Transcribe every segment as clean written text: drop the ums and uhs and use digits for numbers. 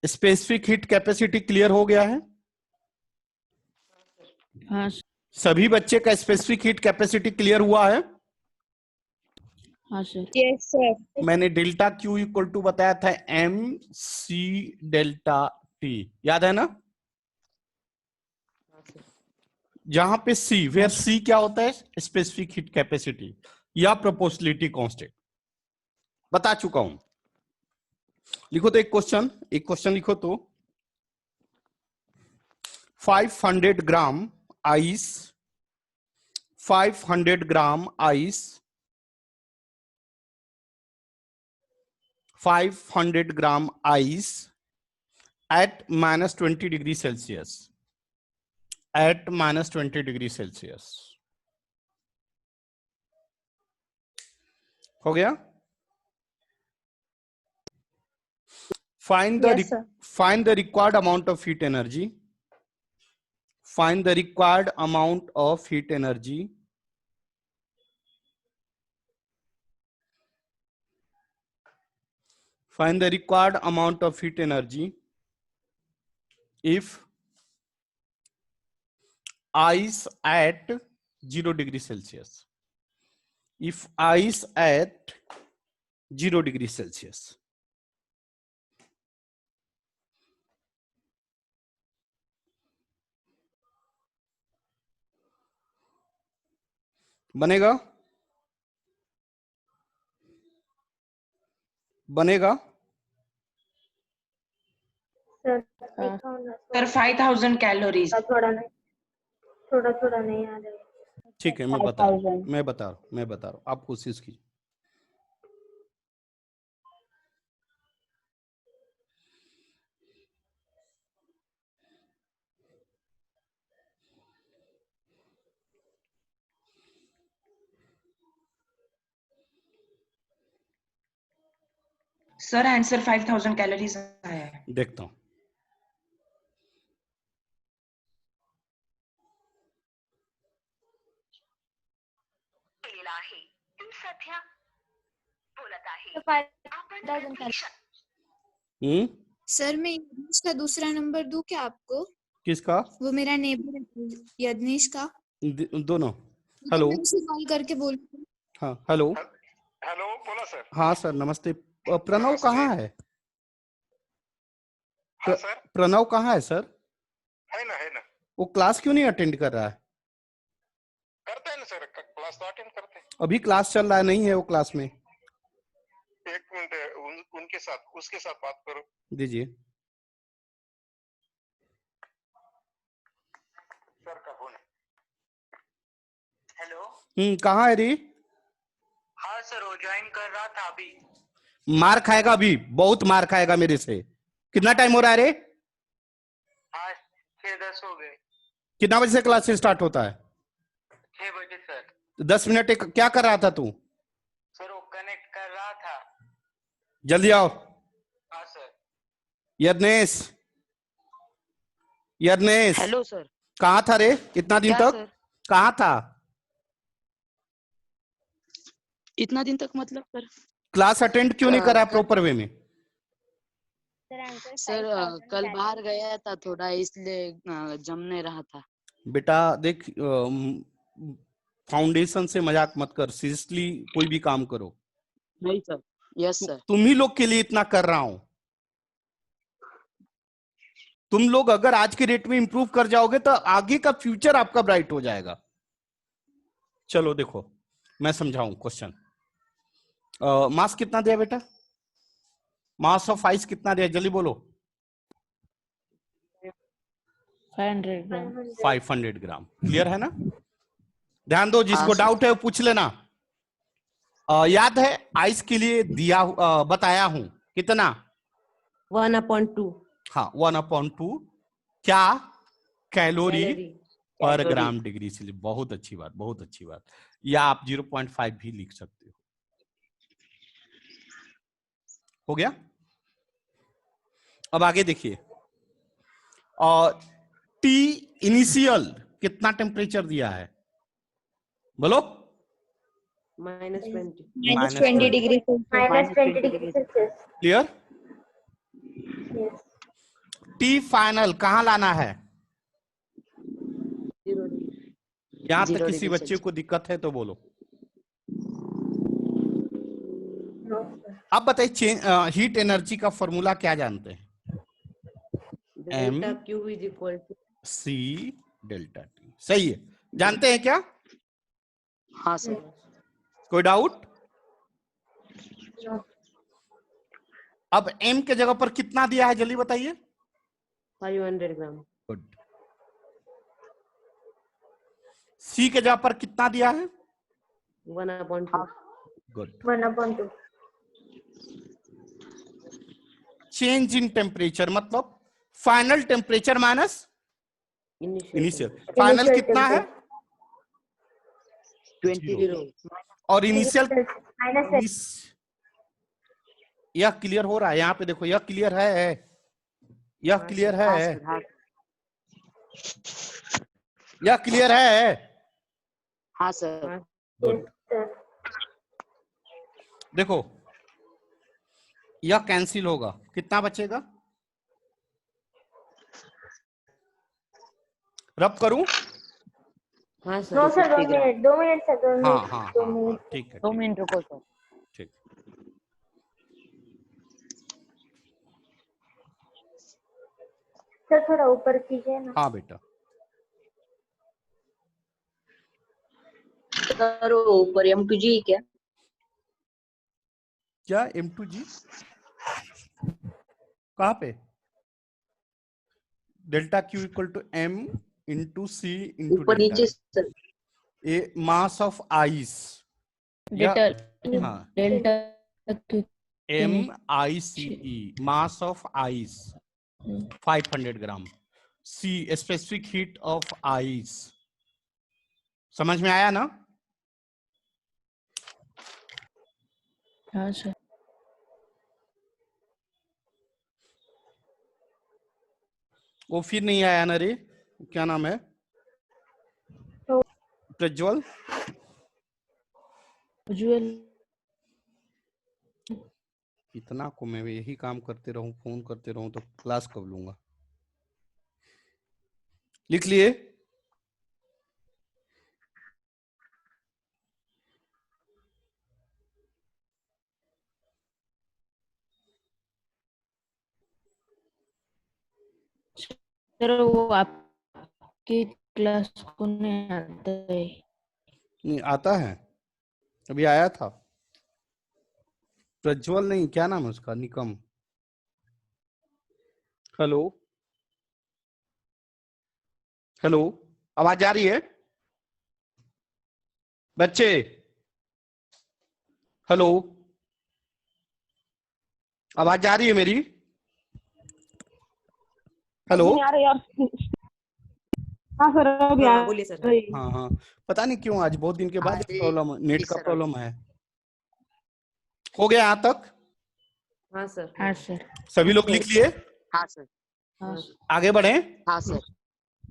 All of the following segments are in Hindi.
स्पेसिफिक हीट कैपेसिटी क्लियर हो गया है? हाँ सभी बच्चे का स्पेसिफिक हीट कैपेसिटी क्लियर हुआ है? हाँ सर। Yes sir. मैंने डेल्टा क्यू इक्वल टू बताया था एम सी डेल्टा टी, याद है ना? जहां पे सी, वेयर सी क्या होता है? स्पेसिफिक हीट कैपेसिटी या प्रोपोर्शनलिटी कांस्टेंट, बता चुका हूं। लिखो तो एक क्वेश्चन लिखो तो 500 gram ice, 500 gram ice, 500 gram ice at -20 degree Celsius, at -20 degree Celsius. हो गया? Find the required amount of heat energy. Find the required amount of heat energy. Find the required amount of heat energy if ice at 0 degree Celsius. If ice at 0 degree Celsius. बनेगा? बनेगा? Sir 5000 calories. थोड़ा नहीं आ रहा। ठीक है, मैं बता रहा हूँ, आप कोशिश कीजिए। सर आंसर 5000 कैलोरीज आया है। देखता हूं। सर मैं यज्ञेश का दूसरा नंबर दूं क्या आपको? किसका? वो मेरा नेबर है यज्ञेश का। दोनों। हेलो, कॉल करके बोल। हाँ हेलो। हेलो बोला सर। हाँ सर नमस्ते। प्रणव कहाँ है? हाँ सर। प्रणव कहाँ है सर? है ना। वो क्लास क्यों नहीं अटेंड कर रहा है? करते हैं ना सर, क्लास तो अटेंड करते हैं। अभी क्लास चल रहा है, नहीं है वो क्लास में। एक मिनट, उनके साथ उसके साथ बात करो। दीजिए। सर का फोन है। हेलो। कहाँ है रे? हाँ सर, वो ज्वाइन कर रहा था अभी। मार खाएगा अभी, बहुत मार खाएगा मेरे से। कितना टाइम हो रहा है रे? हाँ 6:10 हो गए। कितना बजे से क्लास स्टार्ट होता है? 6 बजे सर। 10 मिनट क्या कर रहा था तू? सर वो कनेक्ट कर रहा था। जल्दी आओ। हाँ सर। Yagnesh, hello sir. कहाँ था रे इतना दिन तक? कहाँ था? इतना दिन तक मतलब सर? क्लास अटेंड क्यों नहीं करा प्रॉपर वे में? सर कल बाहर गया था थोड़ा, इसलिए जम नहीं रहा था। बेटा देख, फाउंडेशन से मजाक मत कर, सीरियसली कोई भी काम करो। नहीं सर। Yes sir. तुम ही लोग के लिए इतना कर रहा हूं। तुम लोग अगर आज के रेट में इंप्रूव कर जाओगे तो आगे का फ्यूचर आपका ब्राइट हो जाएगा। चलो देखो मैं समझाऊं क्वेश्चन। मास कितना दिया बेटा? मास ऑफ आइस कितना दिया, जल्दी बोलो। 500 ग्राम। 500 ग्राम। क्लियर है ना? ध्यान दो, जिसको डाउट है वो पूछ लेना। याद है आइस के लिए दिया बताया हूं कितना? 1/2। हाँ 1/2 क्या? कैलोरी पर ग्राम डिग्री सेल्सियस। बहुत अच्छी बात, बहुत अच्छी बात। या आप 0.5 भी लिख सकते हो। हो गया? अब आगे देखिए, और टी इनिशियल कितना टेम्परेचर दिया है बोलो? -20 degree Celsius. Clear? T final कहाँ लाना है? यहाँ तक 0 किसी डिग्री बच्चे सेल्सियस। को दिक्कत है तो बोलो। No sir. अब बताइए हीट एनर्जी का फॉर्मूला क्या जानते हैं? Delta Q is equal to C delta T. सही है, जानते हैं क्या? हाँ सर। कोई डाउट? नो अब एम के जगह पर कितना दिया है जल्दी बताइए। 500 ग्राम। गुड। सी के जगह पर कितना दिया है? 1/2। गुड। 1/2। चेंज इन टेम्परेचर मतलब final temperature minus initial. Final कितना है? 20 और इनिशियल माइनस यह क्लियर हो रहा है? यहाँ पे देखो, यह क्लियर है, यह क्लियर हाँ है, सर। हाँ यह क्लियर है। हाँ सर। गुड। देखो यह कैंसिल होगा, कितना बचेगा? रब करूं? हाँ नो सर। सर 250 ग्राम। 2 मिनट सर 2 हाँ मिनट हाँ 2 हाँ हाँ, मिनट ठीक है 2 ठीक मिनट रुको सर। ठीक। सर थोड़ा ऊपर कीजिए ना। हाँ बेटा। सर वो ऊपर M2G क्या? क्या M2G कहाँ पे? Delta Q equal to M into C into ऊपर डेल्टा। नीचे sir. A mass of ice. हाँ, delta MICE mass of ice 500 gram. C specific heat of ice. समझ में आया ना? हाँ सर। वो फिर नहीं आया ना रे, क्या नाम है? प्रज्वल। उज्ज्वल। इतना को मैं यही काम करते रहूं, फोन करते रहूं तो क्लास कब लूंगा? लिख लिए? सर वो आपकी क्लास को नहीं आता है। नहीं आता है, अभी आया था। प्रज्वल नहीं, क्या नाम है उसका? निकम। हेलो हेलो, आवाज आ रही है बच्चे? हेलो, आवाज आ रही है मेरी? हेलो। हाँ सर अभी बोलिए सर। हाँ हाँ, पता नहीं क्यों आज बहुत दिन के बाद अरे, प्रॉब्लम, नेट का सर। प्रॉब्लम है। हो गया यहाँ तक? हाँ सर। हाँ सर। सभी लोग लिख लिए? हाँ सर। हाँ आगे बढ़े? हाँ सर।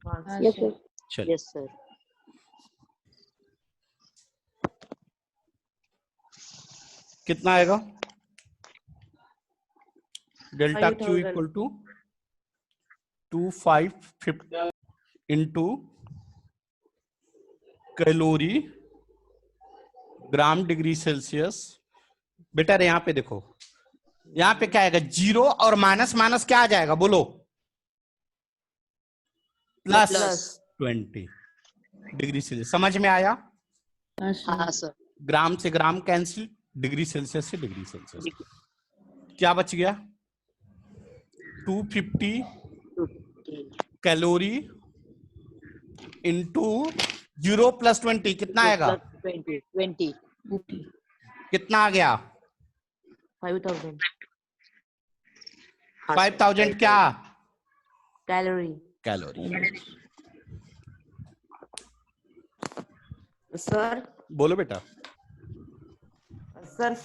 हाँ सर। चलिए। Yes sir. कितना आएगा? Delta Q 5000 equal to 2550 into calorie gram degree Celsius. बेटा यहाँ पे देखो, यहाँ पे क्या आएगा? 0 और माइनस माइनस क्या आ जाएगा बोलो? Plus 20 degree Celsius. समझ में आया? हाँ सर। हाँ सर। ग्राम से ग्राम कैंसिल, डिग्री सेल्सियस से डिग्री सेल्सियस। क्या बच गया? 250 कैलोरी इंटू 0 + 20 कितना आएगा? 20 कितना आ गया? 5000 5000 क्या? कैलोरी। कैलोरी। सर बोलो बेटा। सर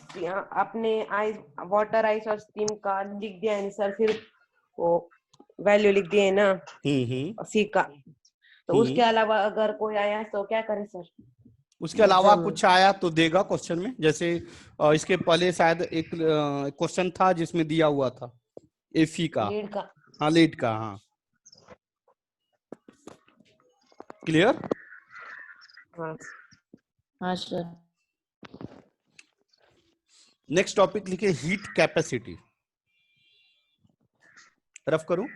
आपने आइस वाटर आइस और स्टीम का लिख दिया है सर, फिर वो वैल्यू लिख दिए ना सी का, तो उसके अलावा अगर कोई आया तो क्या करें सर? उसके अलावा कुछ आया तो देगा क्वेश्चन में। जैसे इसके पहले शायद एक क्वेश्चन था जिसमें दिया हुआ था एफी का। लीड का हाँ लीड का, हाँ क्लियर। हाँ हाँ सर। नेक्स्ट टॉपिक लिखिए हीट कैपेसिटी। रफ करूं?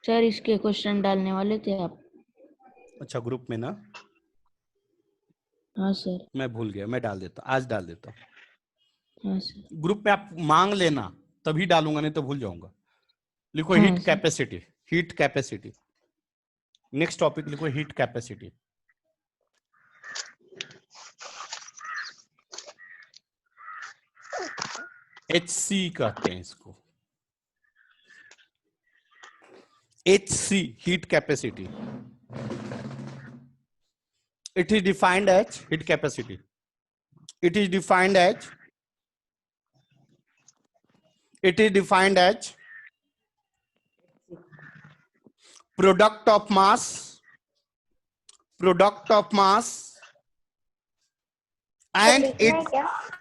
सर इसके क्वेश्चन डालने वाले थे आप? अच्छा ग्रुप में ना, हाँ सर। मैं भूल गया, मैं डाल देता, आज डाल देता हूं। हाँ सर। ग्रुप में आप मांग लेना, तभी डालूंगा, नहीं तो भूल जाऊंगा। लिखो हाँ heat sir. Capacity, heat capacity. Next topic लिखो हीट कैपेसिटी। HC कहते हैं इसको, HC heat capacity. It is defined as heat capacity. It is defined as product of mass and it,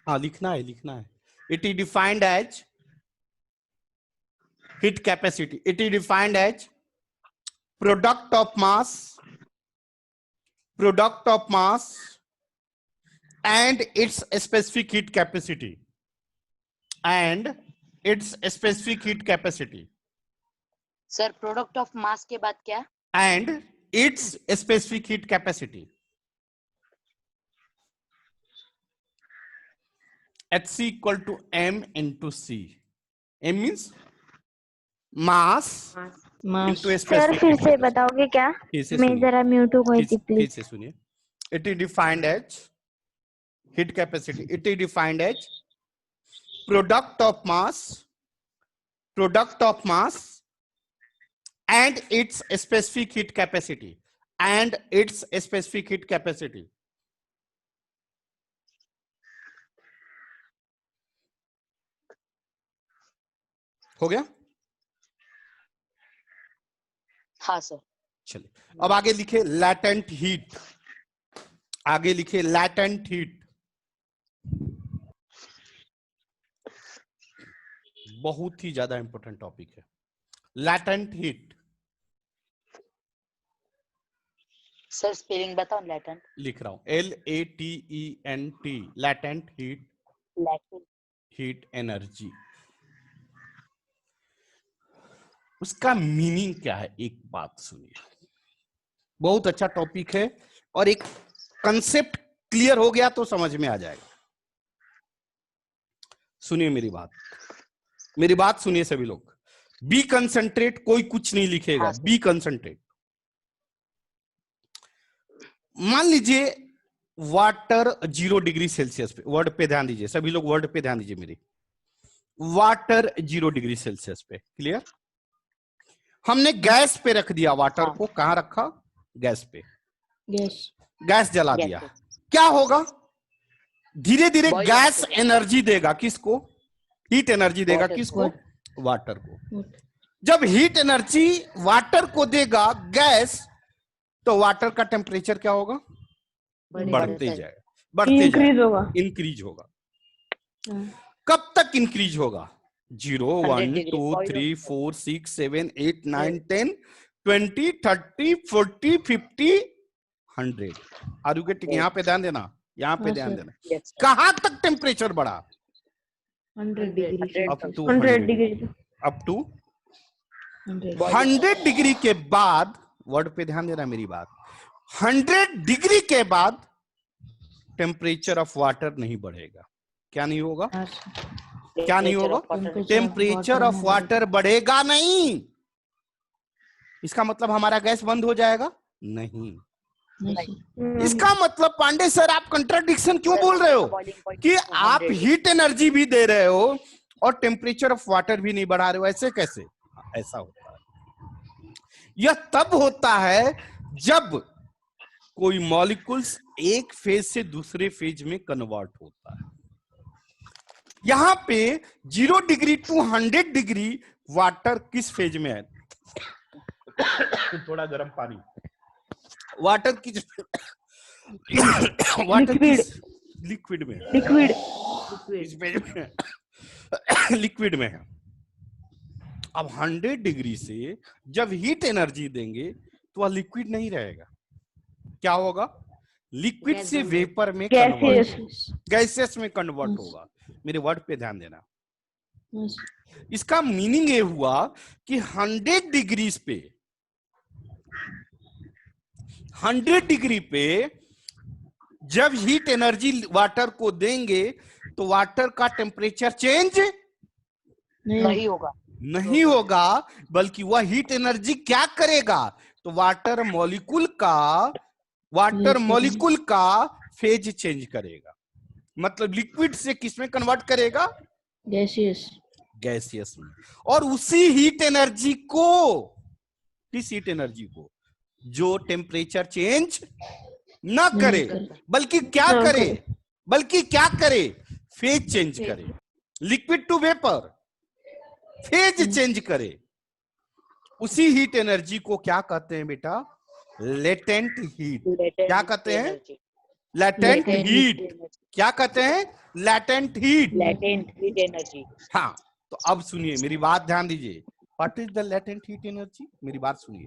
हाँ लिखना है. It is defined as heat capacity. It is defined as product of mass and its specific heat capacity. Sir product of mass के बाद क्या? And its specific heat capacity. HC equal to M into C. M means mass mass. into a sir specific फिर heat से capacity. बताओगे क्या? फिर से मैं सुनिए, जरा म्यूट हो गई थी फिर प्लीज। से सुनिए. It is defined as heat capacity. It is defined as product of mass and its specific heat capacity. हो गया? हाँ सर। चलिए अब आगे लिखे लैटेंट हीट। बहुत ही ज्यादा इंपॉर्टेंट टॉपिक है लैटेंट हीट। सर स्पेलिंग बताओ लैटेंट। लिख रहा हूं LATENT, लैटेंट हीट एनर्जी। उसका मीनिंग क्या है, एक बात सुनिए, बहुत अच्छा टॉपिक है और एक कंसेप्ट क्लियर हो गया तो समझ में आ जाएगा। सुनिए मेरी बात सुनिए सभी लोग। बी कंसंट्रेट, कोई कुछ नहीं लिखेगा। हाँ, बी कंसंट्रेट, मान लीजिए वाटर 0 डिग्री सेल्सियस पे, वर्ड पे ध्यान दीजिए सभी लोग, वर्ड पे ध्यान दीजिए मेरी। वाटर 0 डिग्री सेल्सियस पे, क्लियर। हमने गैस पे रख दिया वाटर को। कहां रखा? गैस पे। गैस जला दिया। क्या होगा? धीरे धीरे गैस एनर्जी देगा किसको? हीट एनर्जी देगा किसको? वाटर को। जब हीट एनर्जी वाटर को देगा गैस, तो वाटर का टेम्परेचर क्या होगा? बढ़ते जाएगा, इंक्रीज होगा। कब तक इंक्रीज होगा? 0, 1, 2, 3, 4, 6, 7, 8, 9, 10, 20, 30, 40, 50, 100। Are you getting? यहाँ पे ध्यान देना, यहाँ पे ध्यान देना। कहां तक टेम्परेचर बढ़ा? 100 डिग्री। अप टू 100 डिग्री के बाद, वर्ड पे ध्यान देना मेरी बात, 100 डिग्री के बाद टेम्परेचर ऑफ वाटर नहीं बढ़ेगा। क्या नहीं होगा? क्या नहीं होगा? टेम्परेचर ऑफ वाटर बढ़ेगा नहीं। इसका मतलब हमारा गैस बंद हो जाएगा? नहीं। इसका मतलब पांडे सर आप कंट्राडिक्शन क्यों बोल रहे हो कि आप हीट एनर्जी भी दे रहे हो और टेम्परेचर ऑफ वाटर भी नहीं बढ़ा रहे हो? ऐसे कैसे? ऐसा होता है। यह तब होता है जब कोई मॉलिक्यूल्स एक फेज से दूसरे फेज में कन्वर्ट होता है। यहां पे 0 डिग्री टू 100 डिग्री वाटर किस फेज में है? थोड़ा गर्म पानी। वाटर की वाटर लिक्विड में, लिक्विड में है। अब 100 डिग्री से जब हीट एनर्जी देंगे तो वह लिक्विड नहीं रहेगा, क्या होगा? लिक्विड गैस से बन वेपर में Gaseous. कन्वर्ट, गैसेस में कन्वर्ट होगा। मेरे वर्ड पे ध्यान देना। Yes. इसका मीनिंग ये हुआ कि 100 डिग्री पे 100 डिग्री पे जब हीट एनर्जी वाटर को देंगे तो वाटर का टेम्परेचर चेंज नहीं होगा। नहीं होगा, बल्कि वह हीट एनर्जी क्या करेगा? तो वाटर मॉलिक्यूल का फेज चेंज करेगा। मतलब लिक्विड से किसमें कन्वर्ट करेगा? Gaseous. गैसियस में। और उसी हीट एनर्जी को, किस हीट एनर्जी को? जो टेम्परेचर चेंज ना करे, बल्कि क्या करे? फेज चेंज करे। Liquid to vapour phase change करे। उसी हीट एनर्जी को क्या कहते हैं बेटा? Latent heat. क्या कहते हैं? Latent heat. क्या कहते हैं? Latent heat. Latent heat energy. हाँ, तो अब सुनिए, मेरी बात ध्यान दीजिए। What is the latent heat energy? मेरी बात सुनिए।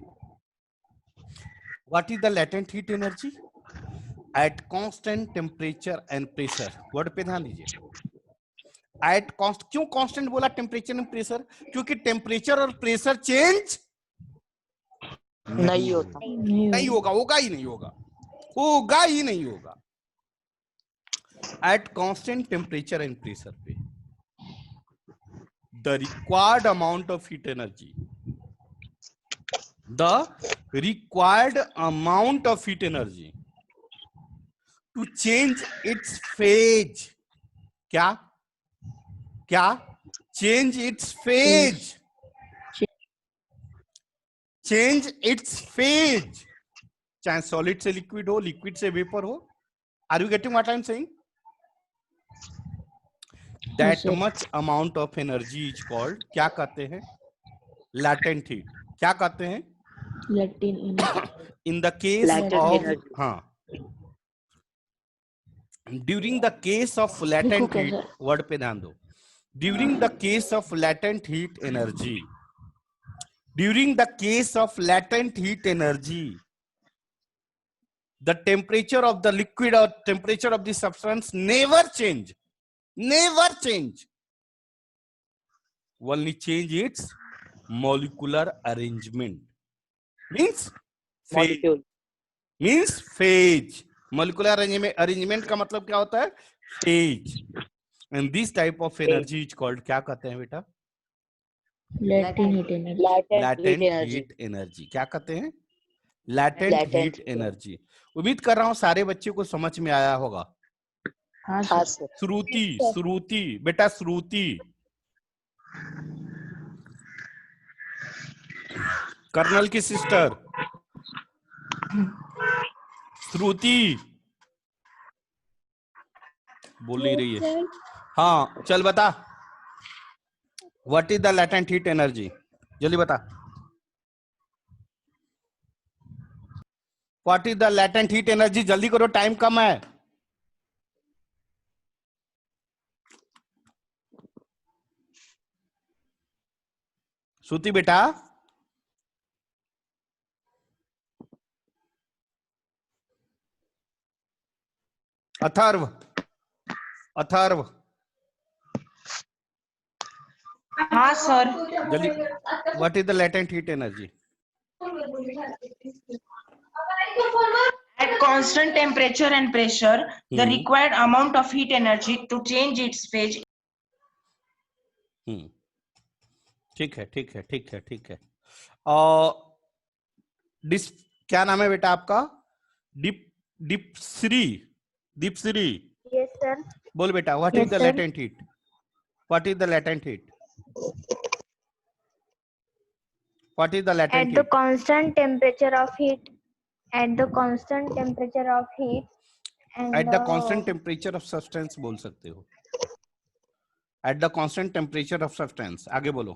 What is the latent heat energy? At constant temperature and pressure. Word पे ध्यान दीजिए। एट कॉन्स्ट, क्यों कांस्टेंट बोला टेम्परेचर एंड प्रेशर? क्योंकि टेम्परेचर और प्रेशर चेंज नहीं होता। नहीं होगा, होगा ही नहीं होगा। At constant temperature and pressure पे the required amount of heat energy, to change its phase. क्या चेंज इट्स फेज। चाहे सॉलिड से लिक्विड हो, लिक्विड से वेपर हो। Are you getting what I am saying? That much amount of energy is called, क्या कहते हैं? Latent heat. क्या कहते हैं? इन द केस ऑफ, हाँ, during the case of latent heat, word पे ध्यान दो। During the case of latent heat energy, the temperature of the liquid or temperature of the substance never change, only change its molecular arrangement, means phase। molecular arrangement का मतलब क्या होता है? phase। and this type of energy is called, क्या कहते हैं बेटा? Latent heat energy. क्या कहते हैं? Latent heat energy. उम्मीद कर रहा हूं सारे बच्चों को समझ में आया होगा। हाँ सर। श्रुति बेटा, श्रुति कर्नल की सिस्टर श्रुति बोल नहीं रही है। हाँ चल बता, what is the latent heat energy? जल्दी बता। What is the latent heat energy? जल्दी करो, टाइम कम है। श्रुति बेटा, अथर्व हाँ सर। जल्दी, what is the latent heat energy? At constant temperature and pressure, the required amount of heat energy to change its phase. ठीक है। और क्या नाम है बेटा आपका? दीपश्री। Yes sir. बोल बेटा, what is the latent heat? What is the latent heat? What is the latent heat? At the constant temperature of heat. And at the constant temperature of substance बोल सकते हो। At the constant temperature of substance, आगे बोलो।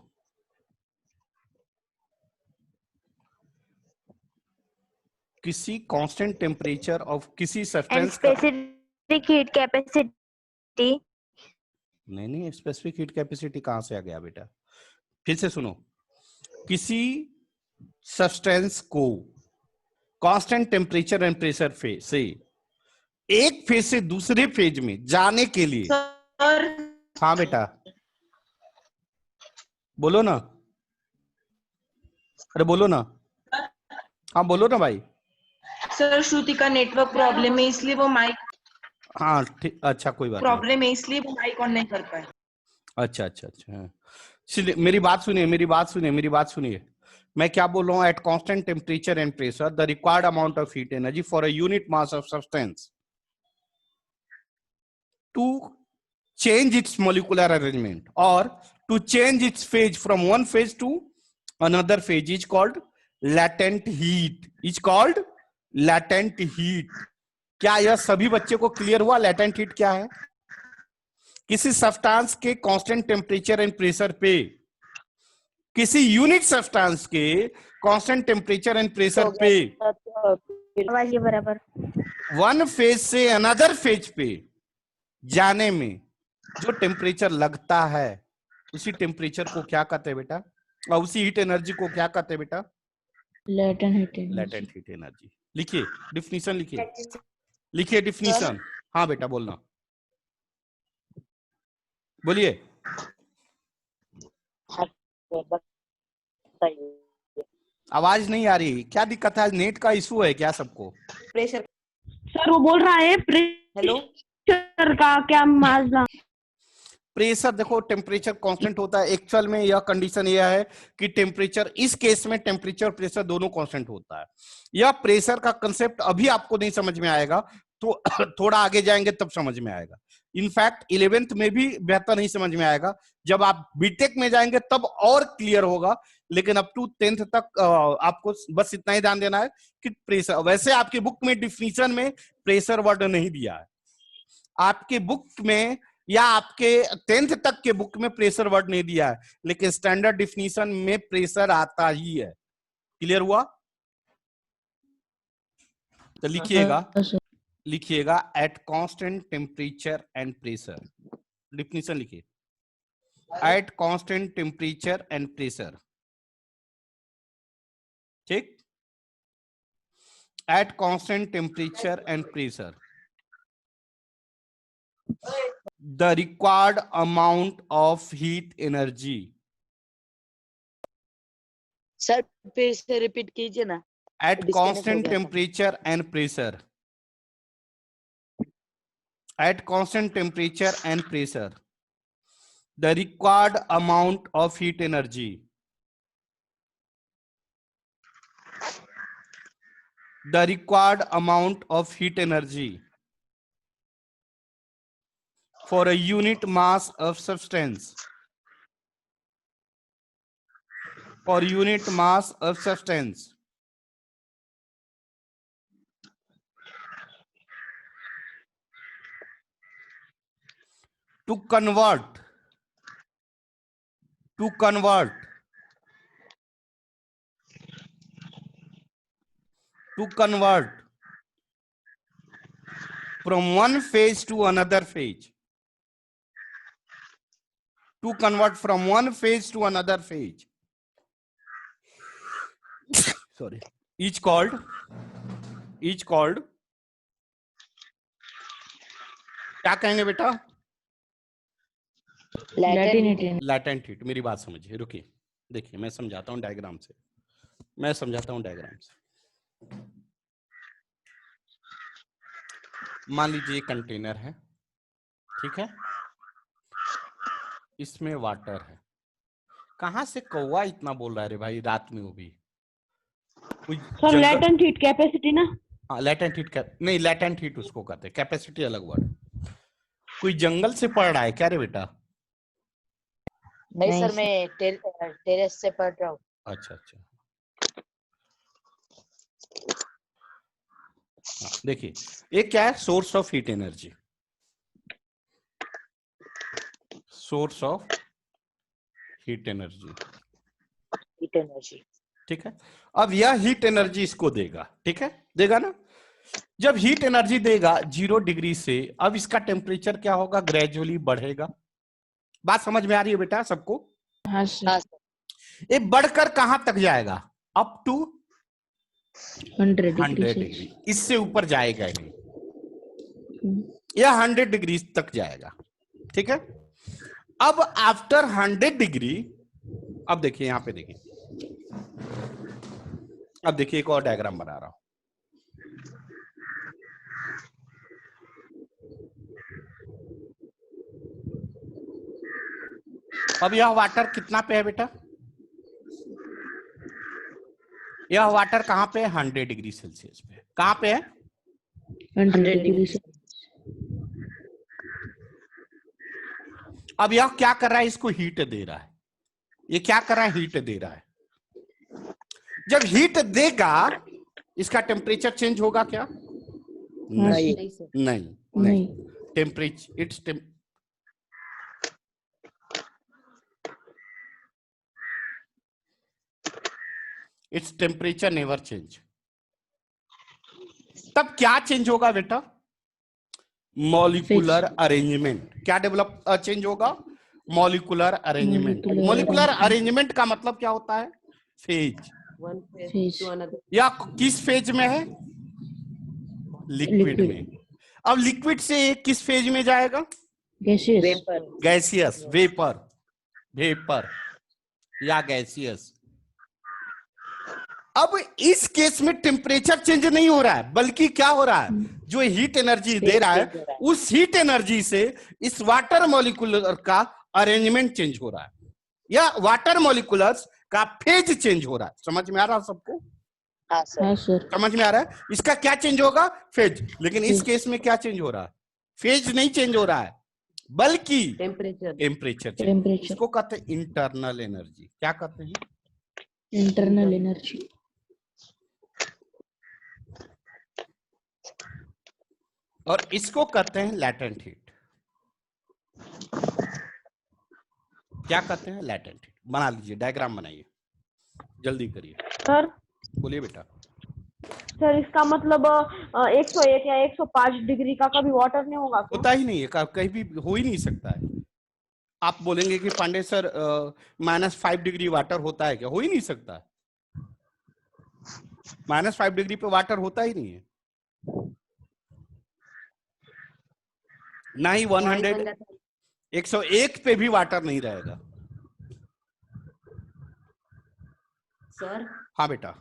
किसी constant temperature of किसी substance and specific heat capacity नहीं, स्पेसिफिक हीट कैपेसिटी कहां से आ गया बेटा? फिर से सुनो, किसी सब्सटेंस को कांस्टेंट टेम्परेचर एंड प्रेशर से एक फेज से दूसरे फेज में जाने के लिए, सर हाँ बेटा बोलो ना, अरे बोलो ना, हाँ बोलो ना भाई। सर श्रुति का नेटवर्क प्रॉब्लम है इसलिए वो माइक हाँ ठीक, अच्छा कोई बात नहीं। प्रॉब्लम है इसलिए वो माइक ऑन नहीं कर पाए। अच्छा अच्छा अच्छा, हाँ। चलिए मेरी बात सुनिए, मेरी बात सुनिए। मैं क्या बोल रहा हूँ? At constant temperature and pressure the required amount of heat energy for a unit mass of substance to change its molecular arrangement or to change its phase from one phase to another phase is called latent heat, is called latent heat। क्या यह सभी बच्चे को क्लियर हुआ latent heat क्या है? किसी सब्सटेंस के कांस्टेंट टेम्परेचर एंड प्रेशर पे, किसी यूनिट सब्सटेंस के कांस्टेंट टेम्परेचर एंड प्रेशर पे आवाज ये बराबर वन फेज से अनदर फेज पे जाने में जो टेम्परेचर लगता है उसी टेम्परेचर को क्या कहते हैं बेटा? और उसी हीट एनर्जी को क्या कहते हैं बेटा? Latent heat latent heat energy. लिखिए डिफिनीशन, लिखिए डिफिनीशन। हाँ बेटा बोलना, बोलिए। आवाज नहीं आ रही, क्या दिक्कत है? नेट का इशू है क्या सबको? प्रेशर सर वो बोल रहा है हेलो प्रेशर का क्या मामला? प्रेशर देखो, टेम्परेचर कांस्टेंट होता है। एक्चुअल में यह कंडीशन यह है कि टेम्परेचर, इस केस में टेम्परेचर प्रेशर दोनों कांस्टेंट होता है। यह प्रेशर का कंसेप्ट अभी आपको नहीं समझ में आएगा, तो थोड़ा आगे जाएंगे तब समझ में आएगा। इनफैक्ट 11th में भी बेहतर नहीं समझ में आएगा, जब आप बीटेक में जाएंगे तब और क्लियर होगा। लेकिन अप टू 10th तक आपको बस इतना ही ध्यान देना है कि प्रेशर, वैसे आपकी बुक में डिफिनीशन में प्रेशर वर्ड नहीं दिया है, आपके बुक में या आपके 10th तक के बुक में प्रेशर वर्ड नहीं दिया है, लेकिन स्टैंडर्ड डिफिनीशन में प्रेशर आता ही है। क्लियर हुआ? तो लिखिएगा at constant temperature and pressure. Definition लिखिए, at constant temperature and pressure. ठीक, at constant temperature and pressure the required amount of heat energy। Sir फिर से रिपीट कीजिए ना। at constant temperature and pressure, at constant temperature and pressure the required amount of heat energy, the required amount of heat energy for a unit mass of substance, for unit mass of substance to convert from one phase to another phase, to convert from one phase to another phase sorry, each called क्या कहेंगे बेटा? Latent heat. मेरी बात समझिए, रुकिए, देखिए मैं समझाता हूँ डायग्राम से, मान लीजिए कंटेनर है, ठीक है, इसमें वाटर है। कहाँ से कौवा इतना बोल रहा है रे भाई रात में? वो भी सर लेटेंट हीट कैपेसिटी ना? हाँ लेटेंट हीट नहीं, लेटेंट हीट उसको कहते हैं, कैपेसिटी अलग वर्ड। कोई जंगल से पढ़ रहा है क्या रे बेटा? नहीं सर, मैं टेरेस से पढ़ रहा हूँ। अच्छा अच्छा, देखिए ये क्या है? Source of heat energy, source of heat energy, ठीक है। अब यह हीट एनर्जी इसको देगा, ठीक है, देगा ना। जब हीट एनर्जी देगा 0 डिग्री से, अब इसका टेम्परेचर क्या होगा? ग्रेजुअली बढ़ेगा, बात समझ में आ रही है बेटा सबको? हाँ सर। हाँ सर। ये बढ़कर कहां तक जाएगा? अप टू 100 100 डिग्री डिग्री, इससे ऊपर जाएगा ही नहीं, सेल्सियस। यह 100 डिग्री तक जाएगा। ठीक है, अब आफ्टर 100 डिग्री, अब देखिए यहां पे देखिए, अब देखिए एक और डायग्राम बना रहा हूं। अब यह वाटर कितना पे है बेटा? यह वाटर कहां पे है? 100 डिग्री सेल्सियस पे। कहां पे है? 100 डिग्री सेल्सियस। अब यह क्या कर रहा है? इसको हीट दे रहा है। ये क्या कर रहा है? हीट दे रहा है। जब हीट देगा इसका टेम्परेचर चेंज होगा क्या? नहीं। नहीं, नहीं। Temperature its temperature never change. तब क्या चेंज होगा बेटा? Molecular arrangement. क्या डेवलप चेंज होगा? Molecular arrangement. मॉलिक्यूलर अरेंजमेंट का मतलब क्या होता है? Phase. One phase Phase. to another. या किस फेज में है? Liquid Liquid. में। अब लिक्विड से किस फेज में जाएगा? Gaseous. Vapour. Gaseous, vapour, vapour या गैसियस। अब इस केस में टेम्परेचर चेंज नहीं हो रहा है, बल्कि क्या हो रहा है? जो हीट एनर्जी दे रहा है, उस हीट एनर्जी से इस वाटर मॉलिक्यूलर का अरेंजमेंट चेंज हो रहा है, या वाटर मॉलिक्यूलर्स का फेज चेंज हो रहा है। समझ में आ रहा है सबको? हाँ सर। हाँ सर। समझ में आ रहा है? इसका क्या चेंज होगा? फेज। लेकिन इस केस में क्या चेंज हो रहा है? फेज नहीं चेंज हो रहा है, बल्कि Temperature. Temperature change. टेम्परेचर। इसको कहते हैं इंटरनल एनर्जी। क्या कहते हैं? Internal energy. और इसको कहते हैं लैटेंट हीट। क्या कहते हैं? Latent heat. बना लीजिए, डायग्राम बनाइए, जल्दी करिए। सर बोलिए बेटा। सर इसका मतलब 101 या 105 डिग्री का कभी वाटर नहीं होगा क्या? होता ही नहीं है, कहीं भी हो ही नहीं सकता है। आप बोलेंगे कि पांडे सर -5 डिग्री वाटर होता है क्या? हो ही नहीं सकता है। -5 डिग्री पे वाटर होता ही नहीं है। ना ही 101 पे भी वाटर नहीं रहेगा। सर हाँ बेटा।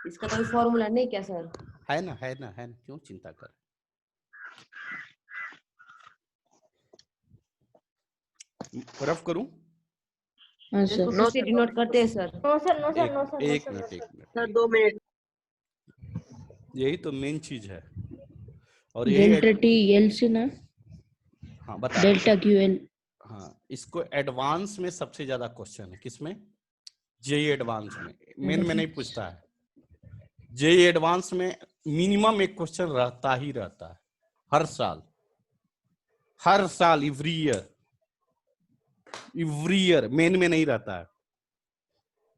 इसका कोई फॉर्मूला नहीं क्या सर? है ना, है ना, है ना, क्यों चिंता कर? रफ करूं? हाँ इसको सर। कैसे डिनोट करते हैं sir? No sir, no sir, no sir, no एक सर, नो मिनट, सर। एक मिनट। Sir 2 minute. यही तो मेन चीज है। और यही डेल्टा टी एल से ना, हाँ बता। Delta Q L. हाँ, इसको एडवांस में सबसे ज्यादा क्वेश्चन है। किसमें? जेई एडवांस में। मेन में नहीं पूछता है। जेई एडवांस में मिनिमम एक क्वेश्चन रहता ही रहता है, हर साल, हर साल, every year, every year. Main में नहीं रहता है,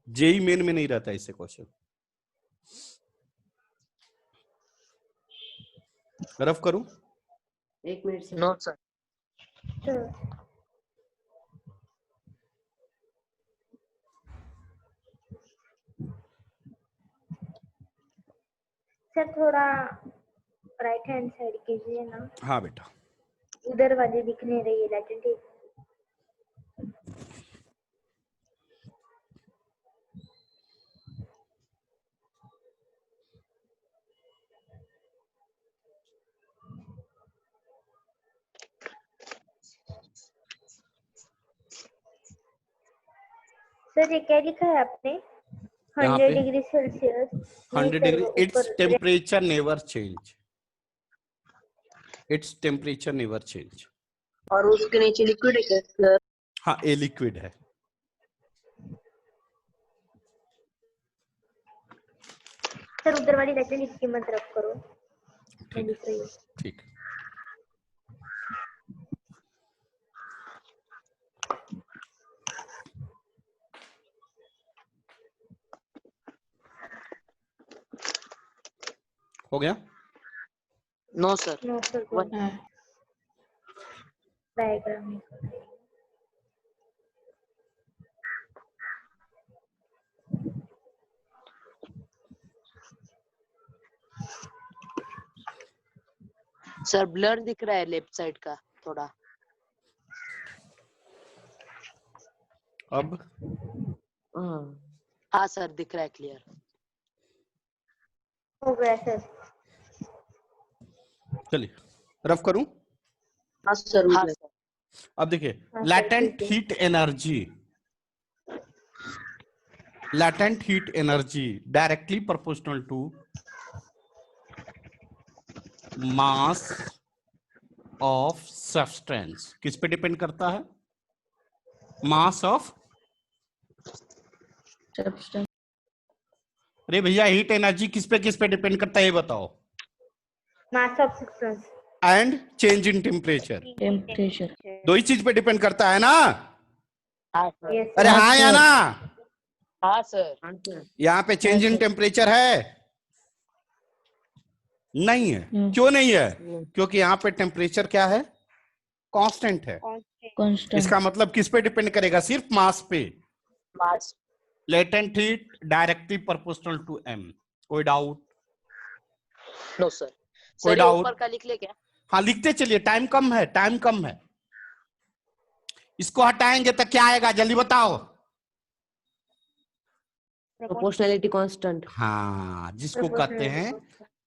जेई मेन में नहीं रहता है इससे क्वेश्चन। रफ करूं? 1 minute sir. No sir. Sir थोड़ा राइट हैंड साइड कीजिए ना, हाँ बेटा। उधर वाली दिख नहीं रही है लैटेंट हीट। सर ये क्या लिखा है आपने? यहाँ 100 पे degree Celsius. 100 degree, its temperature never change. Its temperature never change. और उसके नीचे लिक्विड है क्या सर? हाँ, ए लिक्विड है। सर उधर वाली लैटेंट हीट की मत रख करो। ठीक, ठीक। हो गया? No sir. नो सर, हाँ। डायग्राम सर ब्लर दिख रहा है लेफ्ट साइड का थोड़ा। अब हाँ सर दिख रहा है क्लियर। हो गया सर। चलिए रफ करूं। हाँ सर। अब देखिए हाँ सर, लैटेंट ठीक है। Heat energy, latent heat energy directly proportional to mass of substance। किस पे डिपेंड करता है? मास ऑफ सब्सटेंस। अरे भैया हीट एनर्जी किस पे डिपेंड करता है ये बताओ। मास of substance. And change in temperature, temperature. दो ही चीज पे डिपेंड करता है ना। हाँ सर। यस अरे हाँ, हाँ या सर। ना? हाँ सर। यहाँ पे चेंज इन टेम्परेचर है? नहीं है। क्यों नहीं है? क्योंकि यहाँ पे टेम्परेचर क्या है? कांस्टेंट है। कांस्टेंट। इसका मतलब किस पे डिपेंड करेगा? सिर्फ मास पे। Mass. Latent heat directly proportional to m। कोई डाउट? No sir. कोई सर ये डाउट? ऊपर का लिख ले क्या? हाँ लिखते चलिए, टाइम कम है, टाइम कम है। इसको हटाएंगे तो क्या आएगा जल्दी बताओ। Proportionality constant. हाँ, जिसको कहते हैं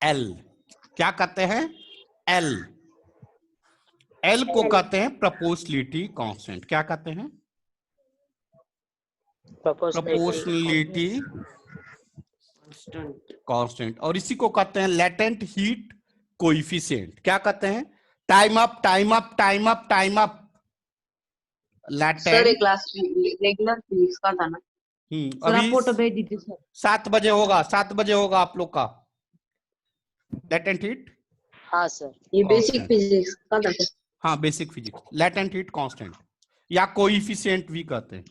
L। क्या कहते हैं? L। L को कहते हैं प्रोपोर्शनलिटी कांस्टेंट। क्या कहते हैं? Proportionality constant. और इसी को कहते हैं लेटेंट हीट कोएफिशिएंट। क्या कहते हैं? Time up, time up, time up, time up. Latent. Class regular physics का था ना सर। आप अभी फोटो भेज दीजिए सर। 7 बजे होगा, 7 बजे होगा आप लोग का लेटेंट हीट। हाँ सर। ये बेसिक फिजिक्स का था। हाँ basic physics. Latent heat constant या कोएफिशिएंट भी कहते हैं।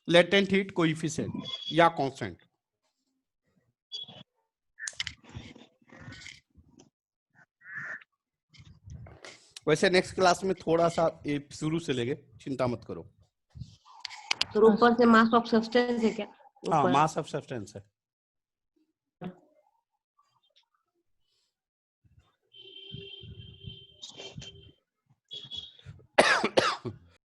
लेटेंट हीट कोएफिशिएंट या कांस्टेंट। वैसे नेक्स्ट क्लास में थोड़ा सा शुरू से लेंगे, चिंता मत करो। तो ऊपर से मास ऑफ सब्सटेंस है क्या? हाँ ऊपर मास ऑफ सब्सटेंस है।